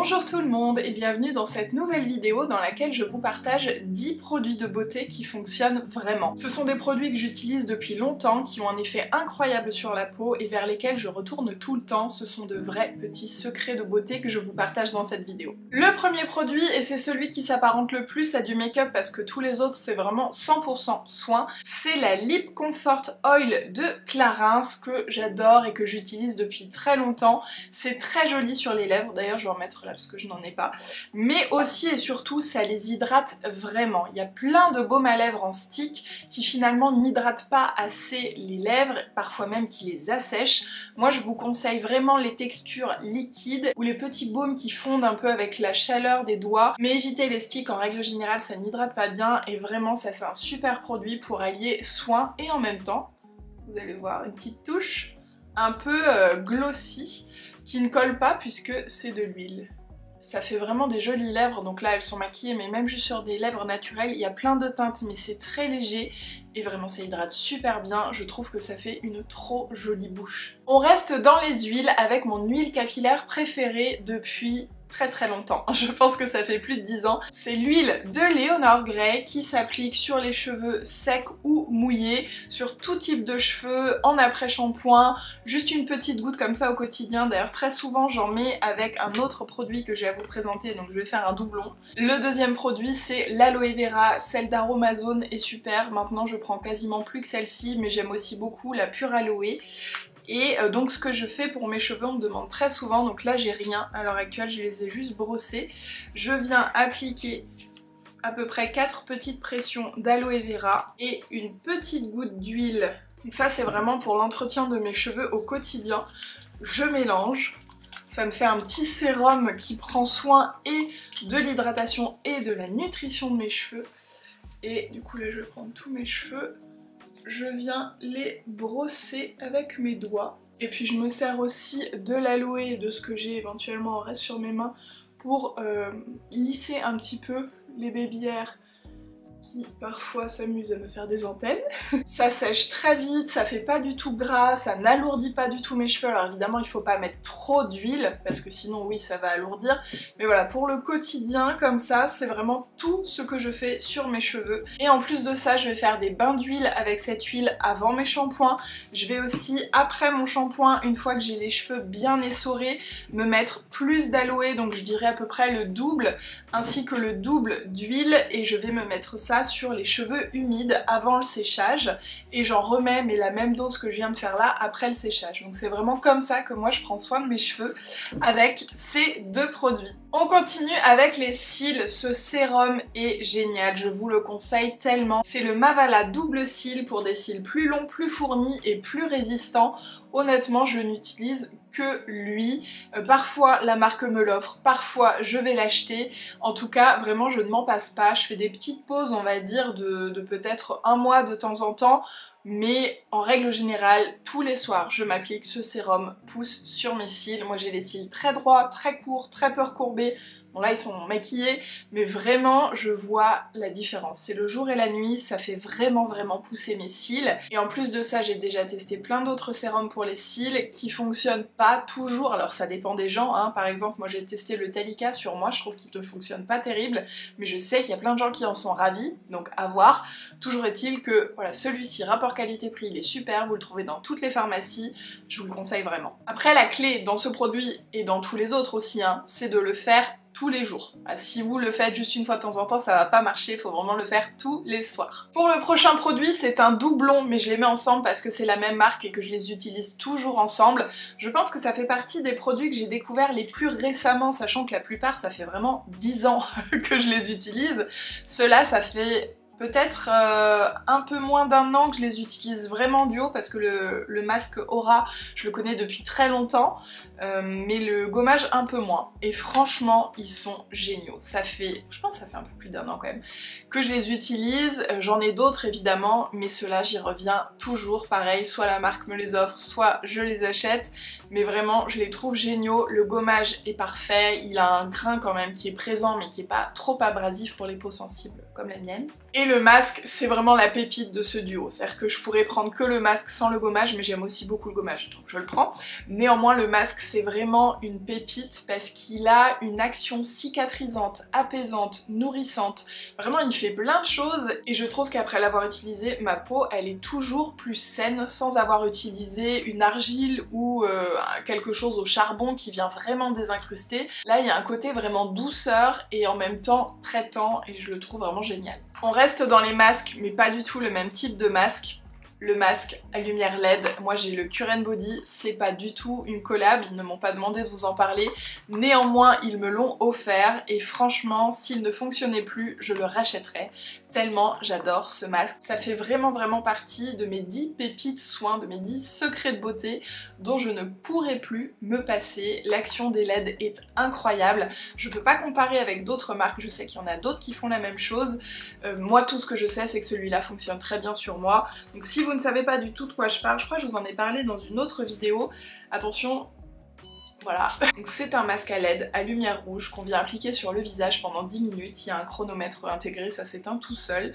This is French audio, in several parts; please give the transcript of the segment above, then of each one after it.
Bonjour tout le monde et bienvenue dans cette nouvelle vidéo dans laquelle je vous partage 10 produits de beauté qui fonctionnent vraiment. Ce sont des produits que j'utilise depuis longtemps, qui ont un effet incroyable sur la peau et vers lesquels je retourne tout le temps. Ce sont de vrais petits secrets de beauté que je vous partage dans cette vidéo. Le premier produit, et c'est celui qui s'apparente le plus à du make-up parce que tous les autres c'est vraiment 100% soin, c'est la Lip Comfort Oil de Clarins que j'adore et que j'utilise depuis très longtemps. C'est très joli sur les lèvres, d'ailleurs je vais en mettre là parce que je n'en ai pas, mais aussi et surtout ça les hydrate vraiment. Il y a plein de baumes à lèvres en stick qui finalement n'hydratent pas assez les lèvres, parfois même qui les assèchent. Moi je vous conseille vraiment les textures liquides ou les petits baumes qui fondent un peu avec la chaleur des doigts, mais évitez les sticks, en règle générale ça n'hydrate pas bien et vraiment ça c'est un super produit pour allier soin et en même temps, vous allez voir une petite touche un peu glossy qui ne colle pas puisque c'est de l'huile. Ça fait vraiment des jolies lèvres, donc là elles sont maquillées, mais même juste sur des lèvres naturelles, il y a plein de teintes mais c'est très léger et vraiment ça hydrate super bien, je trouve que ça fait une trop jolie bouche. On reste dans les huiles avec mon huile capillaire préférée depuis très longtemps, je pense que ça fait plus de 10 ans. C'est l'huile de Leonor Grey qui s'applique sur les cheveux secs ou mouillés, sur tout type de cheveux, en après-shampoing, juste une petite goutte comme ça au quotidien. D'ailleurs très souvent j'en mets avec un autre produit que j'ai à vous présenter, donc je vais faire un doublon. Le deuxième produit c'est l'aloe vera, celle d'Aromazone est super, maintenant je prends quasiment plus que celle-ci, mais j'aime aussi beaucoup la pure aloe. Et donc ce que je fais pour mes cheveux, on me demande très souvent, donc là j'ai rien à l'heure actuelle, je les ai juste brossés. Je viens appliquer à peu près 4 petites pressions d'aloe vera et une petite goutte d'huile. Ça c'est vraiment pour l'entretien de mes cheveux au quotidien. Je mélange, ça me fait un petit sérum qui prend soin et de l'hydratation et de la nutrition de mes cheveux. Et du coup là je vais prendre tous mes cheveux. Je viens les brosser avec mes doigts. Et puis je me sers aussi de l'aloe et de ce que j'ai éventuellement en reste sur mes mains pour lisser un petit peu les baby hairs qui parfois s'amusent à me faire des antennes. Ça sèche très vite, ça fait pas du tout gras, ça n'alourdit pas du tout mes cheveux. Alors évidemment il faut pas mettre trop d'huile parce que sinon oui ça va alourdir. Mais voilà, pour le quotidien comme ça, c'est vraiment tout ce que je fais sur mes cheveux. Et en plus de ça, je vais faire des bains d'huile avec cette huile avant mes shampoings. Je vais aussi après mon shampoing, une fois que j'ai les cheveux bien essorés, me mettre plus d'aloe, donc je dirais à peu près le double, ainsi que le double d'huile, et je vais me mettre ça sur les cheveux humides avant le séchage et j'en remets mais la même dose que je viens de faire là après le séchage. Donc c'est vraiment comme ça que moi je prends soin de mes cheveux avec ces deux produits. On continue avec les cils, ce sérum est génial, je vous le conseille tellement. C'est le Mavala double cils pour des cils plus longs, plus fournis et plus résistants. Honnêtement je n'utilise que lui, parfois la marque me l'offre, parfois je vais l'acheter, en tout cas vraiment je ne m'en passe pas, je fais des petites pauses on va dire de peut-être un mois de temps en temps, mais en règle générale tous les soirs je m'applique ce sérum pousse sur mes cils. Moi j'ai les cils très droits, très courts, très peu recourbés. Bon là ils sont maquillés, mais vraiment je vois la différence. C'est le jour et la nuit, ça fait vraiment pousser mes cils. Et en plus de ça, j'ai déjà testé plein d'autres sérums pour les cils qui fonctionnent pas toujours. Alors ça dépend des gens, hein. Par exemple moi j'ai testé le Talika sur moi, je trouve qu'il ne fonctionne pas terrible, mais je sais qu'il y a plein de gens qui en sont ravis, donc à voir. Toujours est-il que voilà, celui-ci, rapport qualité-prix, il est super, vous le trouvez dans toutes les pharmacies, je vous le conseille vraiment. Après la clé dans ce produit et dans tous les autres aussi, hein, c'est de le faire tous les jours. Si vous le faites juste une fois de temps en temps, ça va pas marcher, il faut vraiment le faire tous les soirs. Pour le prochain produit, c'est un doublon, mais je les mets ensemble parce que c'est la même marque et que je les utilise toujours ensemble. Je pense que ça fait partie des produits que j'ai découverts les plus récemment, sachant que la plupart, ça fait vraiment 10 ans que je les utilise. Ceux-là, ça fait peut-être un peu moins d'un an que je les utilise vraiment duo parce que le masque Aura, je le connais depuis très longtemps, mais le gommage un peu moins. Et franchement, ils sont géniaux. Ça fait, je pense que ça fait un peu plus d'un an quand même, que je les utilise. J'en ai d'autres évidemment, mais ceux-là, j'y reviens toujours. Pareil, soit la marque me les offre, soit je les achète. Mais vraiment, je les trouve géniaux. Le gommage est parfait. Il a un grain quand même qui est présent, mais qui est pas trop abrasif pour les peaux sensibles comme la mienne. Et le masque, c'est vraiment la pépite de ce duo. C'est-à-dire que je pourrais prendre que le masque sans le gommage, mais j'aime aussi beaucoup le gommage, donc je le prends. Néanmoins, le masque, c'est vraiment une pépite parce qu'il a une action cicatrisante, apaisante, nourrissante. Vraiment, il fait plein de choses et je trouve qu'après l'avoir utilisé, ma peau, elle est toujours plus saine sans avoir utilisé une argile ou quelque chose au charbon qui vient vraiment désincruster. Là, il y a un côté vraiment douceur et en même temps traitant et je le trouve vraiment génial. On reste dans les masques, mais pas du tout le même type de masque. Le masque à lumière LED, moi j'ai le Cure & Body, c'est pas du tout une collab, ils ne m'ont pas demandé de vous en parler, néanmoins ils me l'ont offert et franchement s'il ne fonctionnait plus je le rachèterais, tellement j'adore ce masque. Ça fait vraiment partie de mes 10 pépites soins, de mes 10 secrets de beauté dont je ne pourrais plus me passer. L'action des LED est incroyable, je peux pas comparer avec d'autres marques, je sais qu'il y en a d'autres qui font la même chose, moi tout ce que je sais c'est que celui-là fonctionne très bien sur moi, donc si vous ne savez pas du tout de quoi je parle, je crois que je vous en ai parlé dans une autre vidéo, attention, voilà. Donc c'est un masque à LED à lumière rouge qu'on vient appliquer sur le visage pendant 10 minutes, il y a un chronomètre intégré, ça s'éteint tout seul,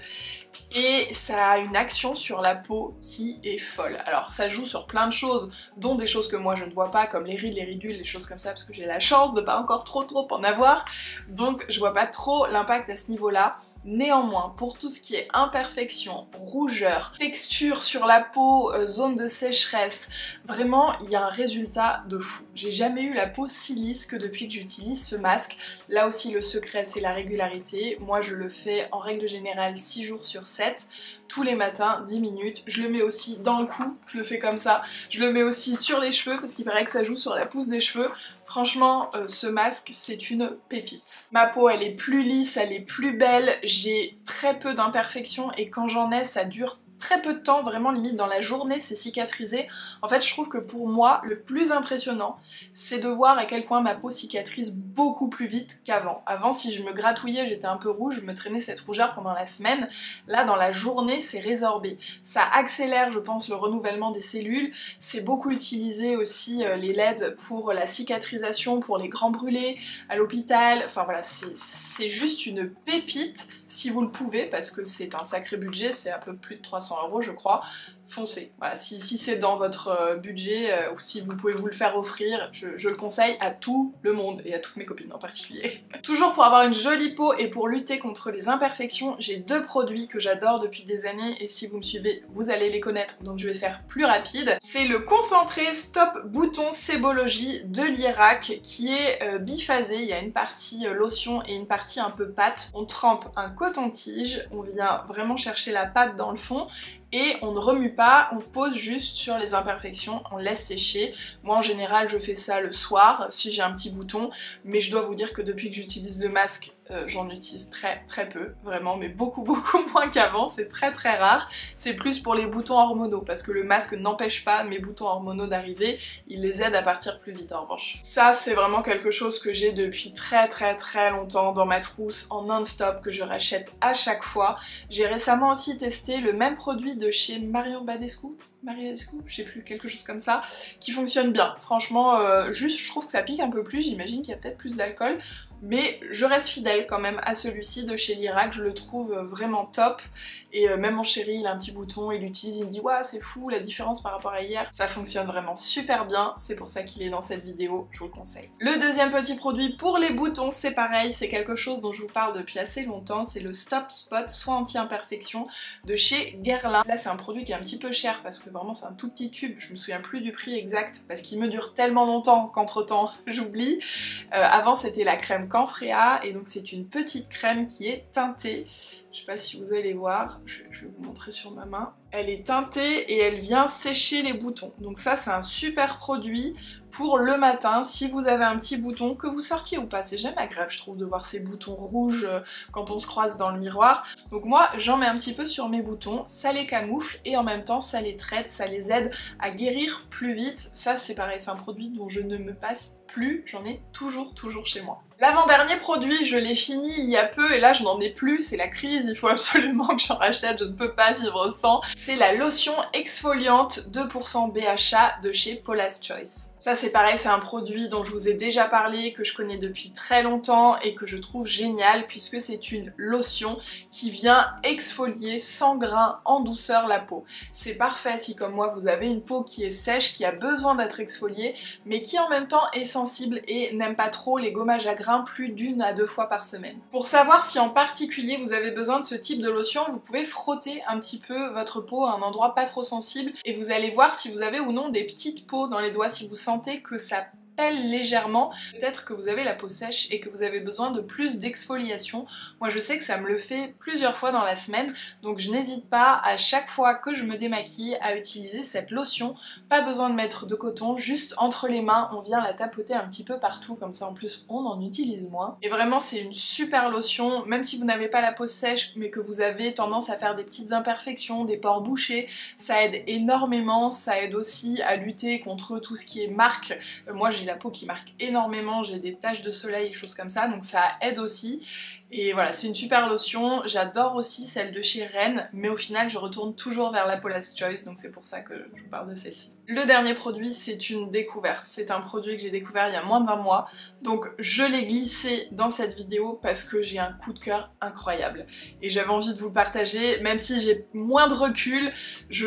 et ça a une action sur la peau qui est folle. Alors ça joue sur plein de choses, dont des choses que moi je ne vois pas, comme les rides, les ridules, les choses comme ça, parce que j'ai la chance de pas encore trop en avoir, donc je vois pas trop l'impact à ce niveau-là. Néanmoins, pour tout ce qui est imperfection, rougeur, texture sur la peau, zone de sécheresse, vraiment il y a un résultat de fou. J'ai jamais eu la peau si lisse que depuis que j'utilise ce masque. Là aussi le secret c'est la régularité. Moi je le fais en règle générale 6 jours sur 7, tous les matins, 10 minutes. Je le mets aussi dans le cou, je le fais comme ça. Je le mets aussi sur les cheveux parce qu'il paraît que ça joue sur la pousse des cheveux. Franchement, ce masque, c'est une pépite. Ma peau, elle est plus lisse, elle est plus belle, j'ai très peu d'imperfections et quand j'en ai, ça dure très peu de temps, vraiment limite dans la journée c'est cicatrisé. En fait je trouve que pour moi le plus impressionnant c'est de voir à quel point ma peau cicatrise beaucoup plus vite qu'avant. Avant si je me gratouillais, j'étais un peu rouge, je me traînais cette rougeur pendant la semaine, là dans la journée c'est résorbé. Ça accélère je pense le renouvellement des cellules, c'est beaucoup utilisé aussi les LED pour la cicatrisation, pour les grands brûlés, à l'hôpital, enfin voilà c'est juste une pépite si vous le pouvez parce que c'est un sacré budget, c'est un peu plus de 300 € je crois, foncez. Voilà, si c'est dans votre budget ou si vous pouvez vous le faire offrir, je le conseille à tout le monde et à toutes mes copines en particulier. Toujours pour avoir une jolie peau et pour lutter contre les imperfections, j'ai 2 produits que j'adore depuis des années et si vous me suivez, vous allez les connaître donc je vais faire plus rapide. C'est le concentré Stop Bouton Sébologie de l'Irak qui est biphasé, il y a une partie lotion et une partie un peu pâte. On trempe un coton-tige, on vient vraiment chercher la pâte dans le fond et on ne remue pas, on pose juste sur les imperfections, on laisse sécher. Moi en général je fais ça le soir si j'ai un petit bouton, mais je dois vous dire que depuis que j'utilise le masque, j'en utilise très peu, vraiment, mais beaucoup moins qu'avant, c'est très rare. C'est plus pour les boutons hormonaux, parce que le masque n'empêche pas mes boutons hormonaux d'arriver, il les aide à partir plus vite en revanche. Ça c'est vraiment quelque chose que j'ai depuis très longtemps dans ma trousse en non-stop, que je rachète à chaque fois. J'ai récemment aussi testé le même produit de chez Marion Badescu, je sais plus, quelque chose comme ça, qui fonctionne bien. Franchement, juste je trouve que ça pique un peu plus, j'imagine qu'il y a peut-être plus d'alcool, mais je reste fidèle quand même à celui-ci de chez l'Irak, je le trouve vraiment top, et même mon chéri il a un petit bouton, il l'utilise, il me dit waouh c'est fou la différence par rapport à hier, ça fonctionne vraiment super bien, c'est pour ça qu'il est dans cette vidéo, je vous le conseille. Le deuxième petit produit pour les boutons, c'est pareil, c'est quelque chose dont je vous parle depuis assez longtemps, c'est le Stop Spot Soin Anti-Imperfection de chez Guerlain. Là c'est un produit qui est un petit peu cher parce que vraiment c'est un tout petit tube, je me souviens plus du prix exact parce qu'il me dure tellement longtemps qu'entre temps j'oublie. Avant c'était la crème Canfrea et donc c'est une petite crème qui est teintée. Je sais pas si vous allez voir, je vais vous montrer sur ma main. Elle est teintée et elle vient sécher les boutons. Donc ça c'est un super produit pour le matin, si vous avez un petit bouton, que vous sortiez ou pas. C'est jamais agréable je trouve de voir ces boutons rouges quand on se croise dans le miroir. Donc moi j'en mets un petit peu sur mes boutons, ça les camoufle et en même temps ça les traite, ça les aide à guérir plus vite. Ça c'est pareil, c'est un produit dont je ne me passe plus, j'en ai toujours chez moi. L'avant-dernier produit, je l'ai fini il y a peu et là je n'en ai plus, c'est la crise, il faut absolument que j'en rachète, je ne peux pas vivre sans. C'est la lotion exfoliante 2% BHA de chez Paula's Choice. Ça c'est pareil, c'est un produit dont je vous ai déjà parlé, que je connais depuis très longtemps et que je trouve génial puisque c'est une lotion qui vient exfolier sans grain en douceur la peau. C'est parfait si comme moi vous avez une peau qui est sèche, qui a besoin d'être exfoliée mais qui en même temps est sensible et n'aime pas trop les gommages à grains plus d'1 à 2 fois par semaine. Pour savoir si en particulier vous avez besoin de ce type de lotion, vous pouvez frotter un petit peu votre peau à un endroit pas trop sensible et vous allez voir si vous avez ou non des petites peaux dans les doigts, si vous sentez que ça pèle légèrement, peut-être que vous avez la peau sèche et que vous avez besoin de plus d'exfoliation. Moi je sais que ça me le fait plusieurs fois dans la semaine, donc je n'hésite pas à chaque fois que je me démaquille à utiliser cette lotion. Pas besoin de mettre de coton, juste entre les mains, on vient la tapoter un petit peu partout, comme ça en plus on en utilise moins. Et vraiment c'est une super lotion, même si vous n'avez pas la peau sèche mais que vous avez tendance à faire des petites imperfections, des pores bouchés, ça aide énormément, ça aide aussi à lutter contre tout ce qui est marque. Moi j'ai la peau qui marque énormément, j'ai des taches de soleil et choses comme ça, donc ça aide aussi. Et voilà, c'est une super lotion. J'adore aussi celle de chez Rennes, mais au final je retourne toujours vers la Paula's Choice, donc c'est pour ça que je vous parle de celle-ci. Le dernier produit, c'est une découverte. C'est un produit que j'ai découvert il y a moins d'1 mois, donc je l'ai glissé dans cette vidéo parce que j'ai un coup de cœur incroyable. Et j'avais envie de vous le partager, même si j'ai moins de recul,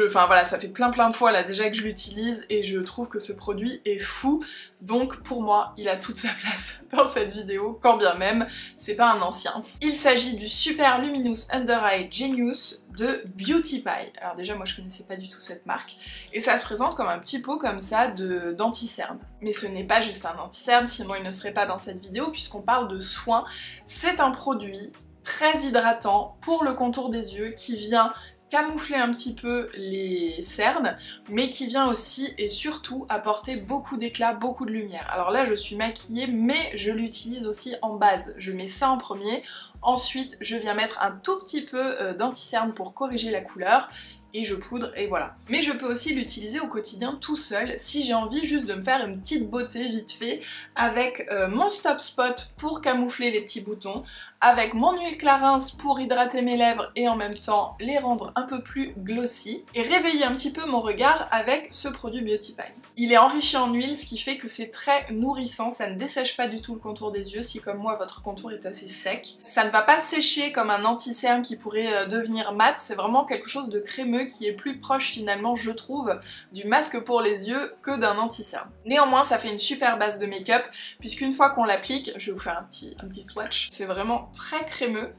enfin voilà, ça fait plein de fois là déjà que je l'utilise et je trouve que ce produit est fou. Donc pour moi, il a toute sa place dans cette vidéo, quand bien même c'est pas un ancien. Il s'agit du Super Luminous Under Eye Genius de Beauty Pie. Alors déjà moi je connaissais pas du tout cette marque et ça se présente comme un petit pot comme ça d'anti-cerne. Mais ce n'est pas juste un anti-cerne, sinon il ne serait pas dans cette vidéo puisqu'on parle de soins. C'est un produit très hydratant pour le contour des yeux qui vient camoufler un petit peu les cernes, mais qui vient aussi et surtout apporter beaucoup d'éclat, beaucoup de lumière. Alors là je suis maquillée, mais je l'utilise aussi en base. Je mets ça en premier, ensuite je viens mettre un tout petit peu d'anti-cerne pour corriger la couleur, et je poudre et voilà. Mais je peux aussi l'utiliser au quotidien tout seul si j'ai envie juste de me faire une petite beauté vite fait avec mon Stop Spot pour camoufler les petits boutons, avec mon huile Clarins pour hydrater mes lèvres et en même temps les rendre un peu plus glossy et réveiller un petit peu mon regard avec ce produit Beauty Pie. Il est enrichi en huile, ce qui fait que c'est très nourrissant, ça ne dessèche pas du tout le contour des yeux si comme moi votre contour est assez sec. Ça ne va pas sécher comme un anti-cerne qui pourrait devenir mat, c'est vraiment quelque chose de crémeux qui est plus proche finalement je trouve du masque pour les yeux que d'un anti-cerne. Néanmoins ça fait une super base de make-up puisqu'une fois qu'on l'applique, je vais vous faire un petit swatch, c'est vraiment très crémeux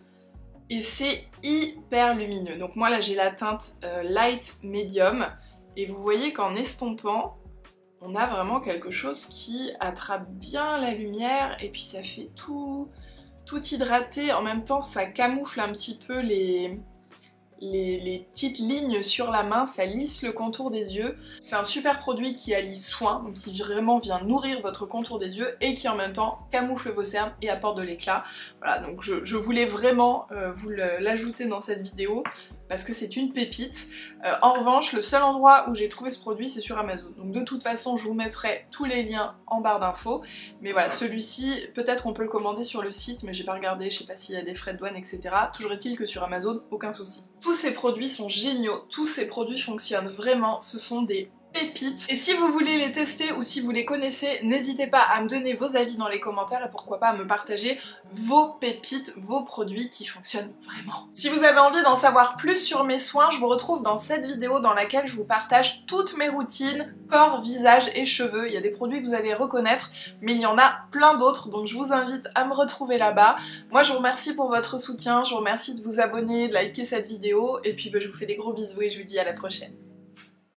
et c'est hyper lumineux. Donc moi là j'ai la teinte light medium et vous voyez qu'en estompant on a vraiment quelque chose qui attrape bien la lumière et puis ça fait tout hydraté, en même temps ça camoufle un petit peu les petites lignes sur la main, ça lisse le contour des yeux. C'est un super produit qui allie soin, donc qui vraiment vient nourrir votre contour des yeux et qui en même temps camoufle vos cernes et apporte de l'éclat. Voilà, donc je voulais vraiment vous l'ajouter dans cette vidéo parce que c'est une pépite. En revanche, le seul endroit où j'ai trouvé ce produit, c'est sur Amazon. Donc de toute façon, je vous mettrai tous les liens en barre d'infos. Mais voilà, celui-ci, peut-être qu'on peut le commander sur le site, mais j'ai pas regardé, je sais pas s'il y a des frais de douane, etc. Toujours est-il que sur Amazon, aucun souci. Tous ces produits sont géniaux, tous ces produits fonctionnent vraiment, ce sont des pépites. Et si vous voulez les tester ou si vous les connaissez, n'hésitez pas à me donner vos avis dans les commentaires et pourquoi pas à me partager vos pépites, vos produits qui fonctionnent vraiment. Si vous avez envie d'en savoir plus sur mes soins, je vous retrouve dans cette vidéo dans laquelle je vous partage toutes mes routines, corps, visage et cheveux. Il y a des produits que vous allez reconnaître, mais il y en a plein d'autres, donc je vous invite à me retrouver là-bas. Moi je vous remercie pour votre soutien, je vous remercie de vous abonner, de liker cette vidéo, et puis je vous fais des gros bisous et je vous dis à la prochaine.